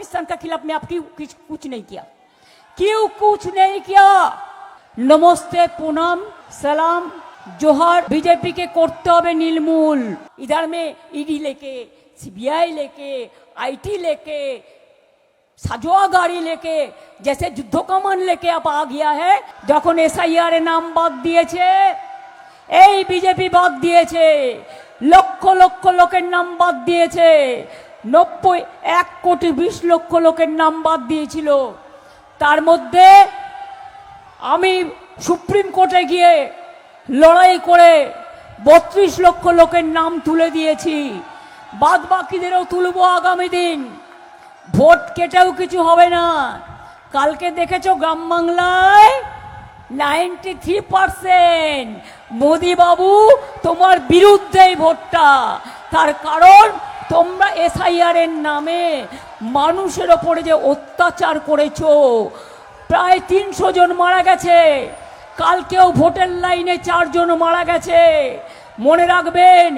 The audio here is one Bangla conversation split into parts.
पाकिस्तान का खिलाफ में आपकी कुछ नहीं किया, क्यों कुछ नहीं किया? नमस्ते पूनम सलाम जोहर बीजेपी के करते হবে नीलमूल। इधर में ईडी लेके, सीबीआई लेके, आईटी लेके, साजोआ गाड़ी लेके, जैसे युद्ध कमान लेके आप आ गया है। যখন এসআইআর এর নাম বাদ দিয়েছে, এই বিজেপি বাদ দিয়েছে, লক্ষ লক্ষ লোকের নাম বাদ দিয়েছে, 1,20,00,000 লোকের নাম বাদ দিয়েছিল। তার মধ্যে আমি সুপ্রিম কোর্টে গিয়ে লড়াই করে 32 লক্ষ লোকের নাম তুলে দিয়েছি, বাদ বাকিদেরও তুলবো আগামী দিন। ভোট কেটেও কিছু হবে না। কালকে দেখেছো গ্রাম বাংলায় 93% মোদি বাবু তোমার বিরুদ্ধে ভোটটা। তার কারণ তোমরা এসআইআর এর নামে মানুষের ওপরে যে অত্যাচার করেছো, প্রায় 300 জন মারা গেছে। কালকেও ভোটের লাইনে 4 জন মারা গেছে। মনে রাখবেন,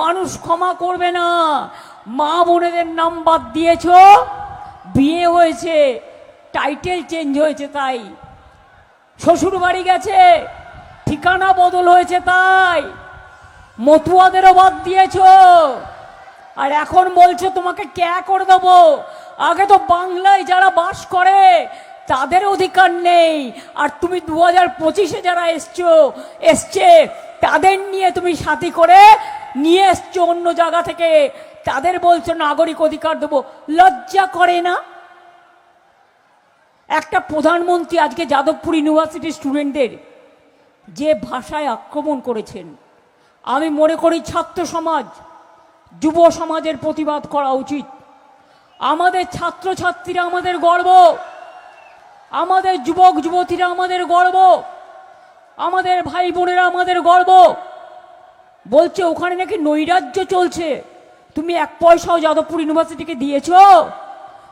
মানুষ ক্ষমা করবে না। মা বোনেদের নাম বাদ দিয়েছো, বিয়ে হয়েছে, টাইটেল চেঞ্জ হয়েছে তাই। শ্বশুর বাড়ি গেছে, ঠিকানা বদল হয়েছে তাই। মতুয়াদেরও বাদ দিয়েছো, আর এখন বলছো তোমাকে ক্যা করে দেবো। আগে তো বাংলায় যারা বাস করে তাদের অধিকার নেই, আর তুমি 2025-এ যারা এসছে তাদের নিয়ে তুমি সাথী করে নিয়ে এসছো অন্য জায়গা থেকে, তাদের বলছো নাগরিক অধিকার দেবো। লজ্জা করে না? একটা প্রধানমন্ত্রী আজকে যাদবপুর ইউনিভার্সিটির স্টুডেন্টদের যে ভাষায় আক্রমণ করেছেন, আমি মনে করি ছাত্র সমাজ, যুব সমাজের প্রতিবাদ করা উচিত। আমাদের ছাত্রছাত্রীরা আমাদের গর্ব, আমাদের যুবক যুবতীরা আমাদের গর্ব, আমাদের ভাই বোনেরা আমাদের গর্ব। বলছে ওখানে নাকি নৈরাজ্য চলছে, তুমি 1 পয়সাও যাদবপুর ইউনিভার্সিটিকে দিয়েছ?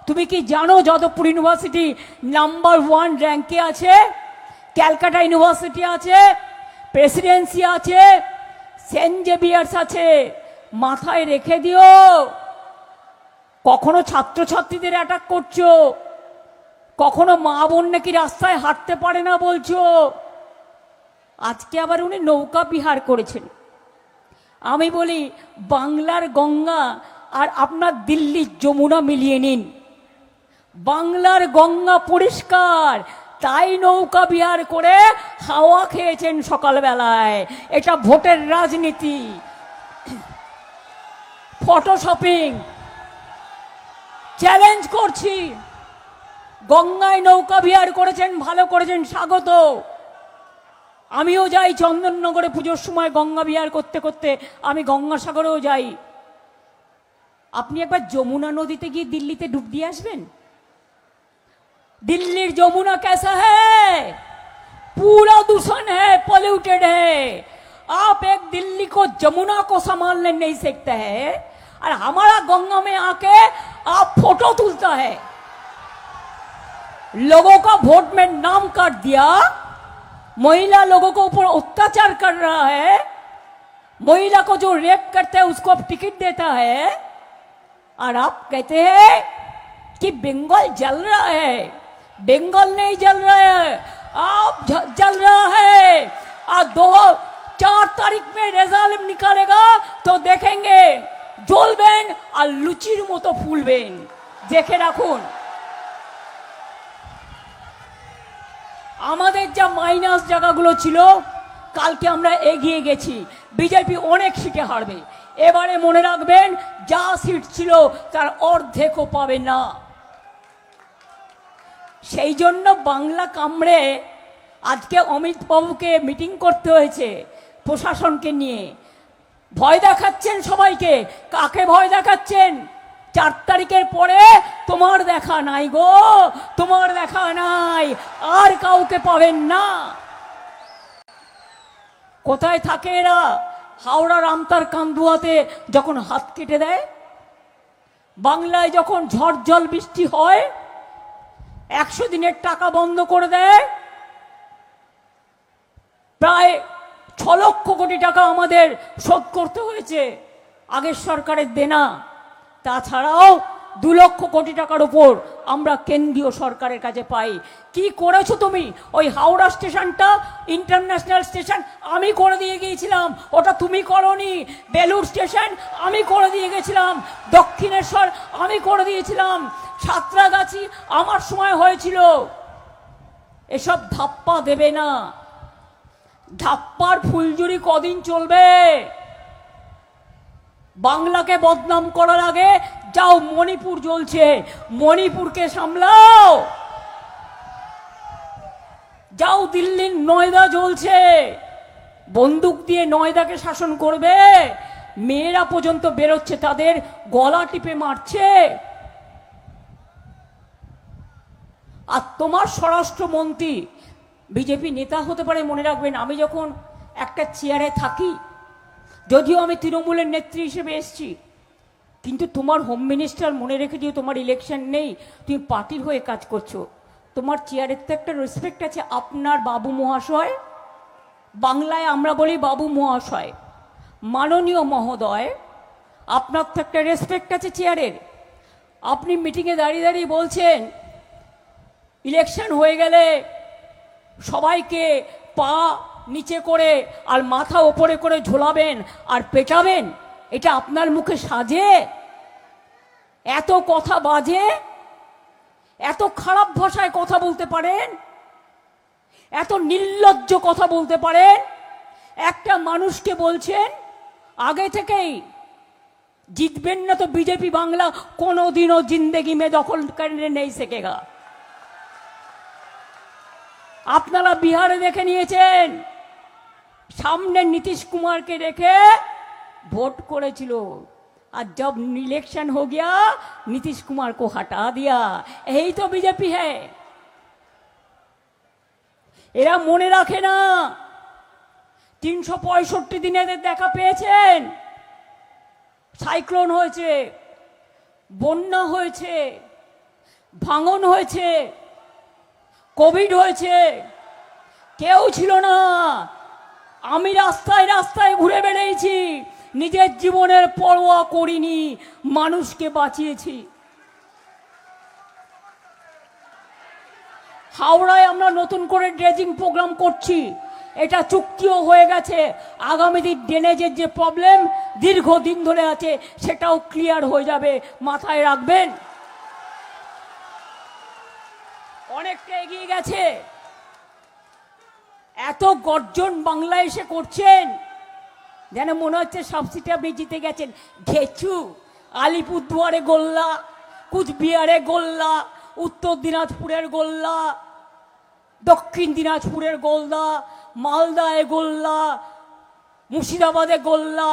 তুমি কি জানো যাদবপুর ইউনিভার্সিটি নাম্বার 1 র্যাঙ্কে আছে? ক্যালকাটা ইউনিভার্সিটি আছে, প্রেসিডেন্সি আছে, সেন্ট জেভিয়ার্স আছে। মাথায় রেখে দিও। কখনো ছাত্রছাত্রীদের অ্যাটাক করছো, কখনো মা বোন নাকি রাস্তায় হাঁটতে পারে না বলছো। আজকে আবার উনি নৌকা বিহার করেছেন। আমি বলি, বাংলার গঙ্গা আর আপনার দিল্লির যমুনা মিলিয়ে নিন। বাংলার গঙ্গা পরিষ্কার, তাই নৌকা বিহার করে হাওয়া খেয়েছেন সকালবেলায়। এটা ভোটের রাজনীতি, ফটোশপিং। চ্যালেঞ্জ করছি, গঙ্গায় নৌকা বিহার করেছেন, ভালো করেছেন, স্বাগত। আমিও যাই চন্দননগরে পুজোর সময় গঙ্গা বিহার করতে করতে, আমি গঙ্গাসাগরেও যাই। আপনি একবার যমুনা নদীতে গিয়ে দিল্লিতে ডুব দিয়ে আসবেন। दिल्ली जमुना कैसा है? पूरा दूषण है, पॉल्यूटेड है। आप एक दिल्ली को जमुना को संभालने नहीं सकते हैं, और हमारा गंगा में आके आप फोटो तुलता है। लोगों का वोट में नाम काट दिया, महिला लोगों को ऊपर अत्याचार कर रहा है, महिला को जो रेप करता है उसको आप टिकट देता है, और आप कहते हैं कि बंगाल जल रहा है। बंगाल नहीं जल रहा है, आप जल रहा है। और 4 तारीख में रिजल्ट निकालेगा तो देखेंगे, জ্বলবেন আর লুচির মতো ফুলবেন। দেখে রাখুন। আমাদের যা মাইনাস জায়গাগুলো ছিল, কালকে আমরা এগিয়ে গেছি। বিজেপি অনেক সিটে হারবে এবারে। মনে রাখবেন, যা সিট ছিল তার অর্ধেকও পাবে না। সেই জন্য বাংলা কামড়ে আজকে অমিত বাবুকে মিটিং করতে হয়েছে প্রশাসনকে নিয়ে। ভয় দেখাচ্ছেন সবাইকে। কাকে ভয় দেখাচ্ছেন? 4 তারিখের পরে তোমার দেখা নাই গো, তোমার দেখা নাই, আর কাউকে পাবেন না। কোথায় থাকে এরা? হাওড়া রামতার কান্দুয়াতে যখন হাত কেটে দেয়, বাংলায় যখন ঝড় জল বৃষ্টি হয় 100 দিনের টাকা বন্ধ করে দেয়, প্রায় 6 লক্ষ কোটি টাকা আমাদের শোধ করতে হয়েছে আগের সরকারের দেনা। তাছাড়াও 2 লক্ষ কোটি টাকার উপর আমরা কেন্দ্রীয় সরকারের কাছে পাই। কি করেছো তুমি? ওই হাওড়া স্টেশনটা ইন্টারন্যাশনাল স্টেশন আমি করে দিয়ে গিয়েছিলাম, ওটা তুমি করনি। বেলুড় স্টেশন আমি করে দিয়ে গেছিলাম, দক্ষিণেশ্বর আমি করে দিয়েছিলাম, সাঁতরাগাছি আমার সময় হয়েছিল। এসব ধাপ্পা দেবে না। ধাপ্পার ফুলঝুরি কদিন চলবে? বাংলাকে বদনাম করার আগে যাও, মণিপুর জ্বলছে, মণিপুরকে সামলাও। যাও, দিল্লির নয়দা জ্বলছে, বন্দুক দিয়ে নয়দাকে শাসন করবে? মেয়েরা পর্যন্ত বেরোচ্ছে, তাদের গলা টিপে মারছে। আর তোমার স্বরাষ্ট্রমন্ত্রী বিজেপি নেতা হতে পারে, মনে রাখবেন। আমি যখন একটা চেয়ারে থাকি, যদিও আমি তৃণমূলের নেত্রী হিসেবে এসছি, কিন্তু তোমার হোম মিনিস্টার মনে রেখে দিও, তোমার ইলেকশন নেই, তুমি পার্টির হয়ে কাজ করছো, তোমার চেয়ারের তো একটা রেসপেক্ট আছে। আপনার বাবু মহাশয়, বাংলায় আমরা বলি বাবু মহাশয়, মাননীয় মহোদয়, আপনার তো একটা রেসপেক্ট আছে চেয়ারের। আপনি মিটিংয়ে দাঁড়িয়ে দাঁড়িয়ে বলছেন ইলেকশন হয়ে গেলে সবাইকে পা নিচে করে আর মাথা ওপরে করে ঝোলাবেন আর পেটাবেন। এটা আপনার মুখে সাজে? এত কথা বাজে, এত খারাপ ভাষায় কথা বলতে পারেন, এত নির্লজ্জ কথা বলতে পারেন? একটা মানুষকে বলছেন আগে থেকেই জিতবেন না তো বিজেপি বাংলা কোনোদিনও জিন্দেগি মে দখল করনে নেই সেকেগা। আপনারা বিহারে দেখে নিয়েছেন, সামনে নীতিশ কুমারকে রেখে ভোট করেছিল, আর जब इलेक्शन हो गया नीतीश कुमार को हटा दिया। यही तो बीजेपी है। এরা মনে রাখে না 365 দিন এদের দেখা পেয়েছেন। সাইক্লোন হয়েছে, বন্যা হয়েছে, ভাঙন হয়েছে, কোভিড হয়েছে, কেউ ছিল না। আমি রাস্তায় রাস্তায় ঘুরে বেড়িয়েছি, নিজের জীবনের পরোয়া করিনি, মানুষকে বাঁচিয়েছি। হাওড়ায় আমরা নতুন করে ড্রেজিং প্রোগ্রাম করছি, এটা চুক্তিও হয়ে গেছে। আগামী দিন ড্রেনেজের যে প্রবলেম দীর্ঘদিন ধরে আছে সেটাও ক্লিয়ার হয়ে যাবে, মাথায় রাখবেন। অনেকটা এগিয়ে গেছে। এত গর্জন বাংলায় এসে করছেন যেন মনে হচ্ছে সব সিটে আপনি জিতে গেছেন। ঘেচু, আলিপুরদুয়ারে গোল্লা, কুচবিহারে গোল্লা, উত্তর দিনাজপুরের গোল্লা, দক্ষিণ দিনাজপুরের গোল্লা, মালদায় গোল্লা, মুর্শিদাবাদে গোল্লা।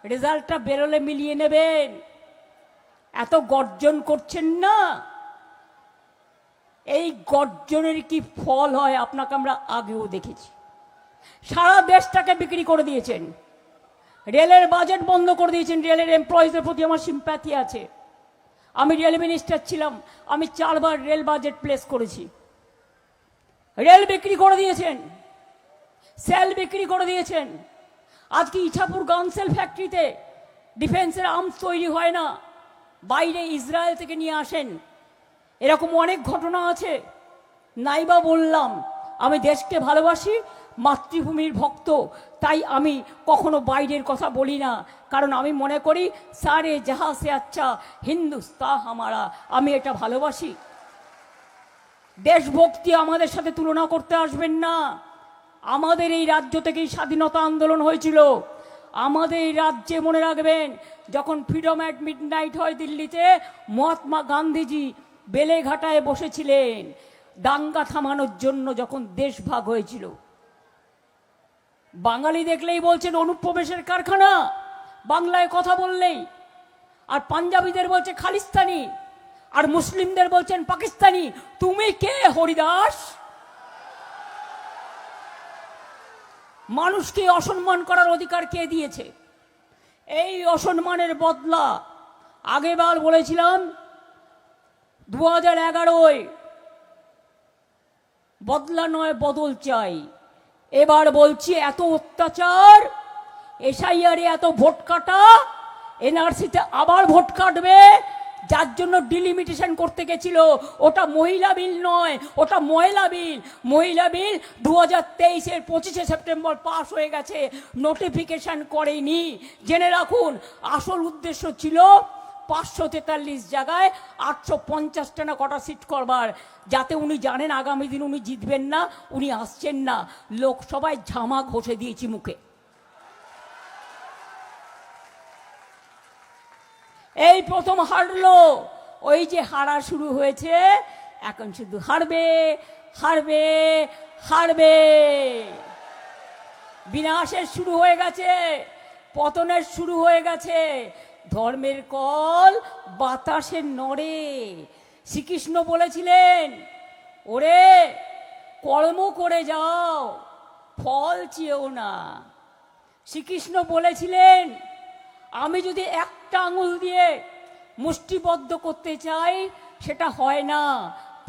রেজাল্টটা বেরোলে মিলিয়ে নেবেন। এত গর্জন করছেন না, এই গর্জনের কি ফল হয় আপনাকে আমরা আগেও দেখেছি। সারা দেশটাকে বিক্রি করে দিয়েছেন, রেলের বাজেট বন্ধ করে দিয়েছেন। রেলের এমপ্লয়িজদের প্রতি আমার সিম্প্যাথি আছে। আমি রেল মিনিস্টার ছিলাম, আমি 4 বার রেল বাজেট প্লেস করেছি। রেল বিক্রি করে দিয়েছেন, সেল বিক্রি করে দিয়েছেন। আজকে ইছাপুর গানসেল ফ্যাক্টরিতে ডিফেন্সের আর্মস তৈরি হয় না, বাইরে ইসরায়েল থেকে নিয়ে আসেন। এরকম অনেক ঘটনা আছে। নাইবা বললাম আমি দেশকে ভালোবাসি, মাতৃভূমির ভক্ত, তাই আমি কখনো বাইরের কথা বলি না, কারণ আমি মনে করি সারে জাহা সে আচ্ছা হিন্দুস্তান হামারা, আমি এটা ভালোবাসি। দেশভক্তি আমাদের সাথে তুলনা করতে আসবেন না। আমাদের এই রাজ্য থেকেই স্বাধীনতা আন্দোলন হয়েছিল। আমাদের এই রাজ্যে মনে রাখবেন, যখন ফ্রিডম অ্যাট মিডনাইট হয় দিল্লিতে, মহাত্মা গান্ধীজি বেলেঘাটায় বসেছিলেন দাঙ্গা থামানোর জন্য, যখন দেশ ভাগ হয়েছিল। বাঙালি দেখলেই বলছেন অনুপ্রবেশের কারখানা, বাংলায় কথা বললেই। আর পাঞ্জাবিদের বলছে খালিস্তানি, আর মুসলিমদের বলছেন পাকিস্তানি। তুমি কে হরিদাস? মানুষকে অসম্মান করার অধিকার কে দিয়েছে? এই অসম্মানের বদলা আগেবার বলেছিলাম 2011-য়, বদলা নয় বদল চাই। এবার বলছি এত অত্যাচার, এসআইআরে এত ভোট কাটা, এনআরসিতে আবার ভোট কাটবে, যার জন্য ডিলিমিটেশন করতে গেছিল, ওটা মহিলা বিল নয়, ওটা ময়লা বিল। মহিলা বিল 2023-এর 25শে সেপ্টেম্বর পাস হয়ে গেছে, নোটিফিকেশন করেনি। জেনে রাখুন, আসল উদ্দেশ্য ছিল 543 জায়গায় 850টা না কটা সিট করবার, যাতে উনি জানেন আগামী দিন উনি জিতবেন না, উনি আসছেন না। লোকসভায় ঝামা ঘষে দিয়েছি মুখে। এই প্রথম হারলো, ওই যে হারা শুরু হয়েছে, এখন শুধু হারবে হারবে হারবে। বিনাশের শুরু হয়ে গেছে, পতনের শুরু হয়ে গেছে। ধর্মের কল বাতাসে নড়ে। শ্রীকৃষ্ণ বলেছিলেন, ওরে কর্ম করে যাও, ফল চেয়েও না। শ্রীকৃষ্ণ বলেছিলেন, আমি যদি একটা আঙুল দিয়ে মুষ্টিবদ্ধ করতে চাই, সেটা হয় না,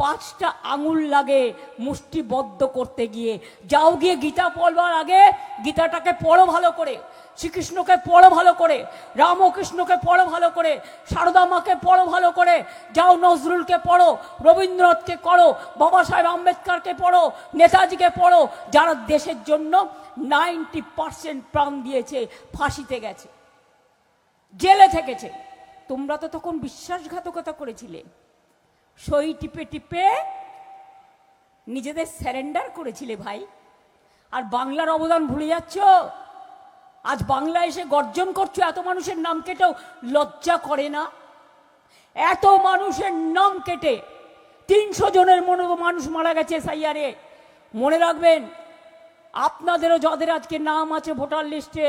5টা আঙুল লাগে মুষ্টিবদ্ধ করতে গিয়ে। যাও গিয়ে গীতা পড়বার আগে গীতাটাকে পড়ো ভালো করে, শ্রীকৃষ্ণকে পড়ো ভালো করে, রামকৃষ্ণকে পড়ো ভালো করে, সারদা মাকে পড়ো ভালো করে, যাও নজরুলকে পড়ো, রবীন্দ্রনাথকে পড়ো, বাবা সাহেব আম্বেদকরকে পড়ো, নেতাজিকে পড়ো, যারা দেশের জন্য 90% প্রাণ দিয়েছে, ফাঁসিতে গেছে, জেলে থেকেছে। তোমরা তো তখন বিশ্বাসঘাতকতা করেছিলে, সই টিপে টিপে নিজেদের স্যারেন্ডার করেছিলে ভাই। আর বাংলার অবদান ভুলে যাচ্ছ। আজ বাংলা এসে গর্জন করছো, এত মানুষের নাম কেটেও লজ্জা করে না? এত মানুষের নাম কেটে 300 জনের মানুষ মারা গেছে এসআইআরে। মনে রাখবেন, আপনাদেরও যাদের আজকে নাম আছে ভোটার লিস্টে,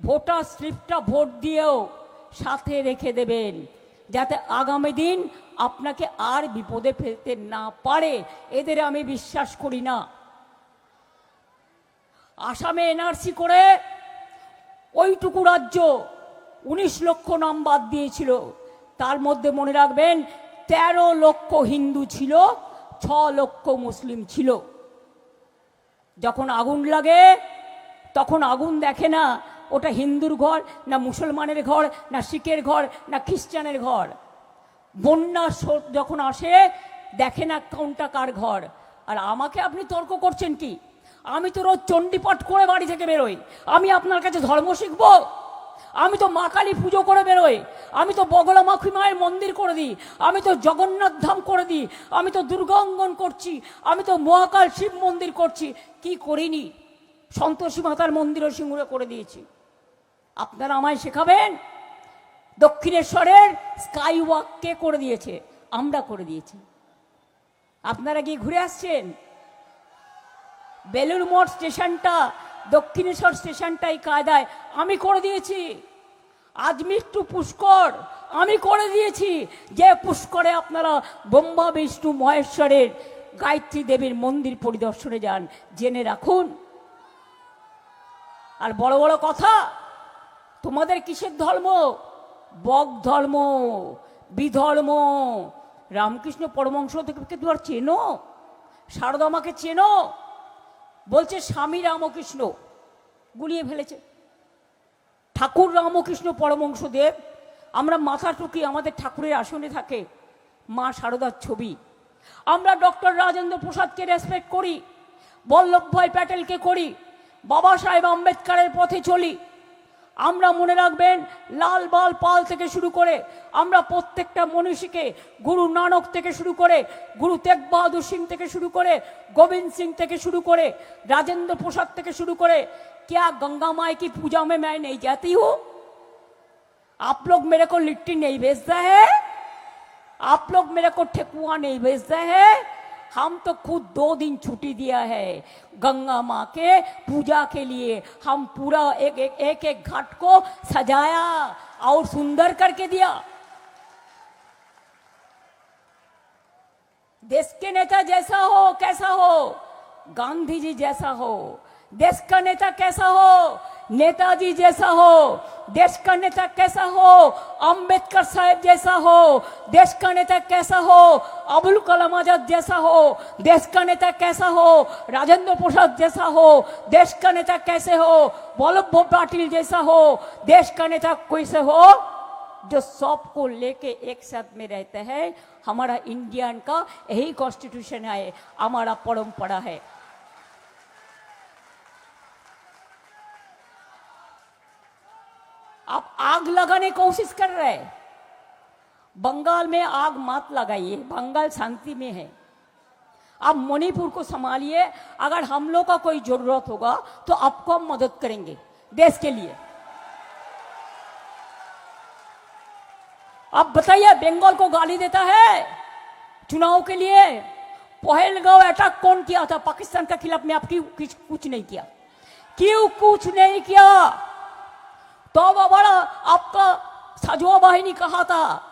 ভোটার স্লিপটা ভোট দিয়েও সাথে রেখে দেবেন, যাতে আগামী দিন আপনাকে আর বিপদে ফেলতে না পারে। এদের আমি বিশ্বাস করি না। আসামে এনআরসি করে ওইটুকু রাজ্য 19 লক্ষ নাম বাদ দিয়েছিল। তার মধ্যে মনে রাখবেন 13 লক্ষ হিন্দু ছিল, 6 লক্ষ মুসলিম ছিল। যখন আগুন লাগে তখন আগুন দেখে না ওটা হিন্দুর ঘর না মুসলমানের ঘর না শিখের ঘর না খ্রিস্টানের ঘর। বন্যা যখন আসে দেখে না কোনটা কার ঘর। আর আমাকে আপনি তর্ক করছেন কি? আমি তো রোজ চণ্ডীপাঠ করে বাড়ি থেকে বেরোই, আমি আপনার কাছে ধর্ম শিখবো? আমি তো মা কালী পুজো করে বেরোই, আমি তো বগলা মাখি মায়ের মন্দির করে দিই, আমি তো জগন্নাথ ধাম করে দিই, আমি তো দুর্গাঙ্গন করছি, আমি তো মহাকাল শিব মন্দির করছি। কি করিনি? সন্তোষী মাতার মন্দিরও সিঙ্গুরে করে দিয়েছি। আপনারা আমায় শেখাবেন? দক্ষিণেশ্বরের স্কাই ওয়াক কে করে দিয়েছে? আমরা করে দিয়েছি। আপনারা গিয়ে ঘুরে আসছেন? বেলুর মঠ স্টেশনটা, দক্ষিণেশ্বর স্টেশনটাই কায়দায় আমি করে দিয়েছি। আজমির টু পুষ্কর আমি করে দিয়েছি, যে পুষ্করে আপনারা ব্রহ্মা বিষ্ণু মহেশ্বরের গায়ত্রী দেবীর মন্দির পরিদর্শনে যান। জেনে রাখুন। আর বড় বড় কথা, তোমাদের কিসের ধর্ম? বক ধর্ম, বিধর্ম। রামকৃষ্ণ পরমহংস থেকে তুমি আর চেনো? সারদা মাকে চেনো? বলছে স্বামী রামকৃষ্ণ, গুলিয়ে ফেলেছে। ঠাকুর রামকৃষ্ণ পরমহংস দেব, আমরা মাথা টুকি আমাদের ঠাকুরের আসনে থাকে মা সারদার ছবি। আমরা ডক্টর রাজেন্দ্র প্রসাদকে রেসপেক্ট করি, বল্লভভাই প্যাটেলকে করি, বাবা সাহেব আম্বেদকরের পথে চলি। আমরা মনে রাখবেন, লাল বাল পাল থেকে শুরু করে আমরা প্রত্যেকটা মনীষীকে, গুরু নানক থেকে শুরু করে, গুরু তেগ বাহাদুর সিং থেকে শুরু করে, গোবিন্দ সিং থেকে শুরু করে, राजेंद्र प्रसाद থেকে শুরু করে, क्या गंगा माई की पूजा में मैं नहीं जाती हूँ? आप लोग मेरे को लिट्टी नहीं भेजता है, आप लोग मेरे को ठेकुआ नहीं भेजता है। हम तो खुद 2 दिन छुट्टी दिया है गंगा माँ के पूजा के लिए। हम पूरा एक घाट को सजाया और सुंदर करके दिया। देश के नेता जैसा हो, कैसा हो, गांधी जी जैसा हो। देश का नेता कैसा हो? नेताजी जैसा हो। देश का नेता कैसा हो? अंबेडकर साहब जैसा हो। देश का नेता कैसा हो? अबुल कलाम आजाद जैसा हो। देश का नेता कैसा हो? राजेंद्र प्रसाद जैसा हो। देश का नेता कैसे हो? वल्लभ भाई पाटिल जैसा हो। देश का नेता कैसे हो? जो सबको लेके एक साथ में रहते हैं। हमारा इंडियन का यही कॉन्स्टिट्यूशन है, हमारा परंपरा है। आप आग लगाने की कोशिश कर रहे हैं, बंगाल में आग मत लगाइए, बंगाल शांति में है। आप मणिपुर को संभालिए, अगर हम लोग का कोई जरूरत होगा तो आपको हम मदद करेंगे देश के लिए। आप बताइए, बंगाल को गाली देता है चुनाव के लिए। पहलगांव अटैक कौन किया था पाकिस्तान के खिलाफ में? आप क्यों कुछ नहीं किया? क्यों कुछ नहीं किया? तो बड़ा आपका साजवा बाहिनी कहा था